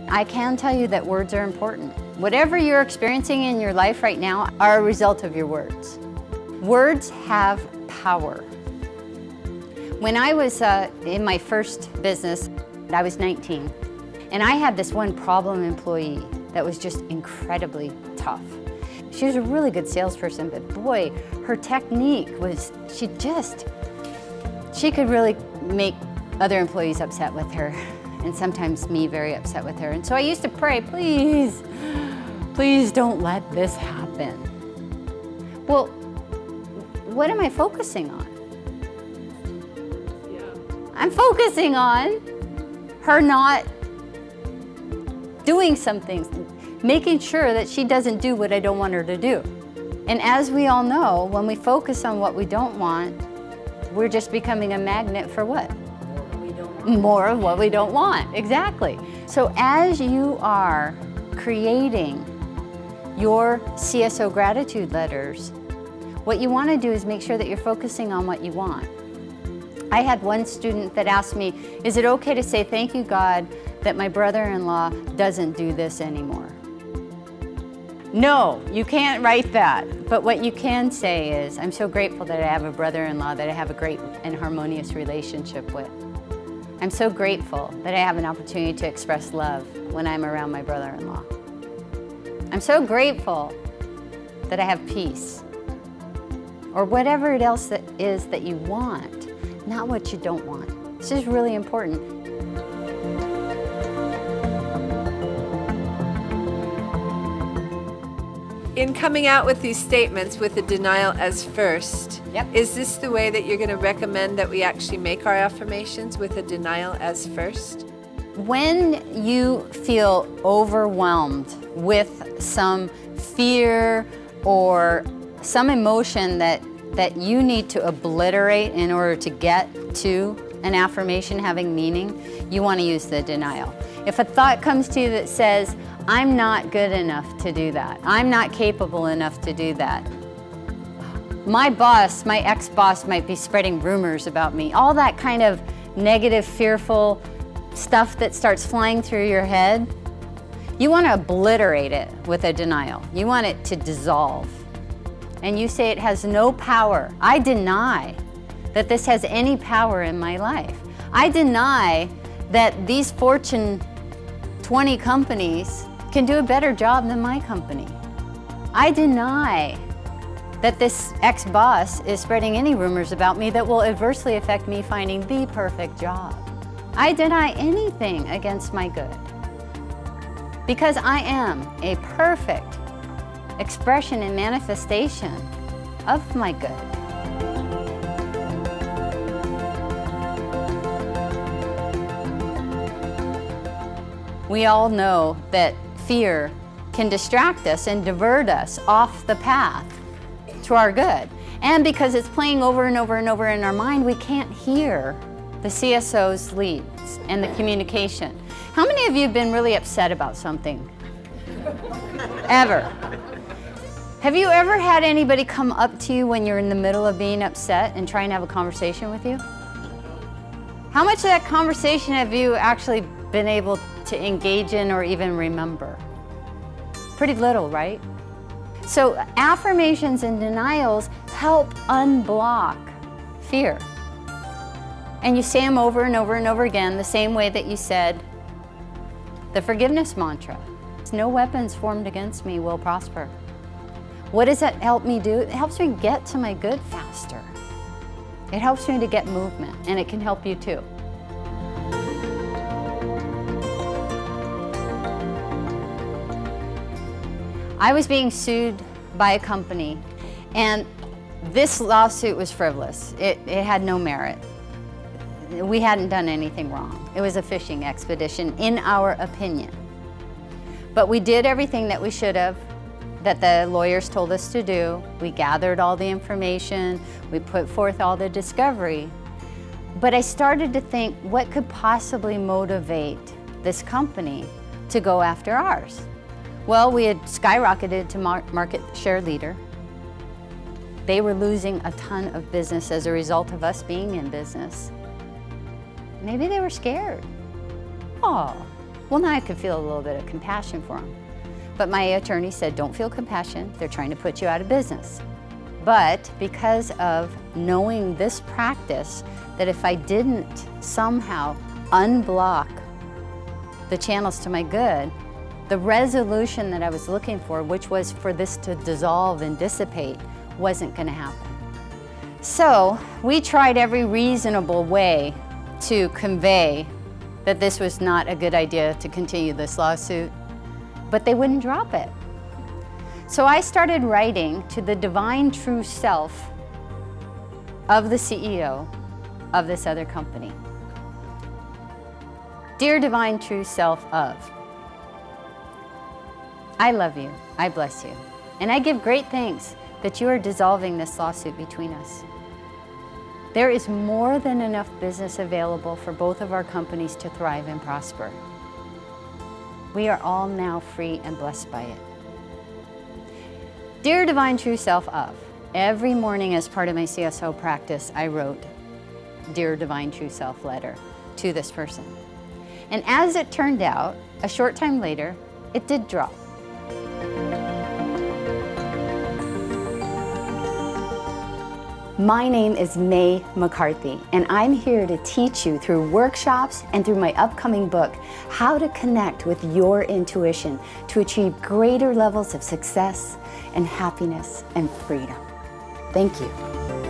I can tell you that words are important. Whatever you're experiencing in your life right now are a result of your words. Words have power. When I was in my first business, I was 19, and I had this one problem employee that was just incredibly tough. She was a really good salesperson, but boy, her technique was, she could really make other employees upset with her, and sometimes me very upset with her. And so I used to pray, please, please don't let this happen. Well, what am I focusing on? I'm focusing on her not doing some things, making sure that she doesn't do what I don't want her to do. And as we all know, when we focus on what we don't want, we're just becoming a magnet for what? More of what we don't want, exactly. So as you are creating your CSO gratitude letters, what you want to do is make sure that you're focusing on what you want. I had one student that asked me, is it okay to say, thank you, God, that my brother-in-law doesn't do this anymore? No, you can't write that. But what you can say is, I'm so grateful that I have a brother-in-law that I have a great and harmonious relationship with. I'm so grateful that I have an opportunity to express love when I'm around my brother-in-law. I'm so grateful that I have peace. Or whatever it else that is that you want. Not what you don't want. This is really important. In coming out with these statements with the denial as first, is this the way that you're going to recommend that we actually make our affirmations, with a denial as first? When you feel overwhelmed with some fear or some emotion that you need to obliterate in order to get to an affirmation having meaning, you want to use the denial. If a thought comes to you that says, I'm not good enough to do that, I'm not capable enough to do that, my boss, my ex-boss might be spreading rumors about me, all that kind of negative, fearful stuff that starts flying through your head, you want to obliterate it with a denial. You want it to dissolve. And you say it has no power. I deny that this has any power in my life. I deny that these Fortune 20 companies can do a better job than my company. I deny that this ex-boss is spreading any rumors about me that will adversely affect me finding the perfect job. I deny anything against my good, because I am a perfect expression and manifestation of my good. We all know that fear can distract us and divert us off the path to our good. And because it's playing over and over and over in our mind, we can't hear the CSO's leads and the communication. How many of you have been really upset about something? Ever? Have you ever had anybody come up to you when you're in the middle of being upset and trying to have a conversation with you? How much of that conversation have you actually been able to engage in or even remember? Pretty little, right? So affirmations and denials help unblock fear. And you say them over and over and over again, the same way that you said the forgiveness mantra. No weapons formed against me will prosper. What does that help me do? It helps me get to my good faster. It helps me to get movement, and it can help you too. I was being sued by a company, and this lawsuit was frivolous. It had no merit. We hadn't done anything wrong. It was a fishing expedition, in our opinion. But we did everything that we should have, that the lawyers told us to do. We gathered all the information, we put forth all the discovery. But I started to think, what could possibly motivate this company to go after ours? Well, we had skyrocketed to market share leader. They were losing a ton of business as a result of us being in business. Maybe they were scared. Oh, Well, now I could feel a little bit of compassion for him. But my attorney said, don't feel compassion, they're trying to put you out of business. But because of knowing this practice, that if I didn't somehow unblock the channels to my good, the resolution that I was looking for, which was for this to dissolve and dissipate, wasn't going to happen. So we tried every reasonable way to convey that this was not a good idea to continue this lawsuit, but they wouldn't drop it. So I started writing to the divine true self of the CEO of this other company. Dear divine true self of, I love you, I bless you, and I give great thanks that you are dissolving this lawsuit between us. There is more than enough business available for both of our companies to thrive and prosper. We are all now free and blessed by it. Dear divine true self of, every morning as part of my CSO practice, I wrote Dear divine true self letter to this person. And as it turned out, a short time later, it did drop. My name is May McCarthy, and I'm here to teach you through workshops and through my upcoming book, how to connect with your intuition to achieve greater levels of success and happiness and freedom. Thank you.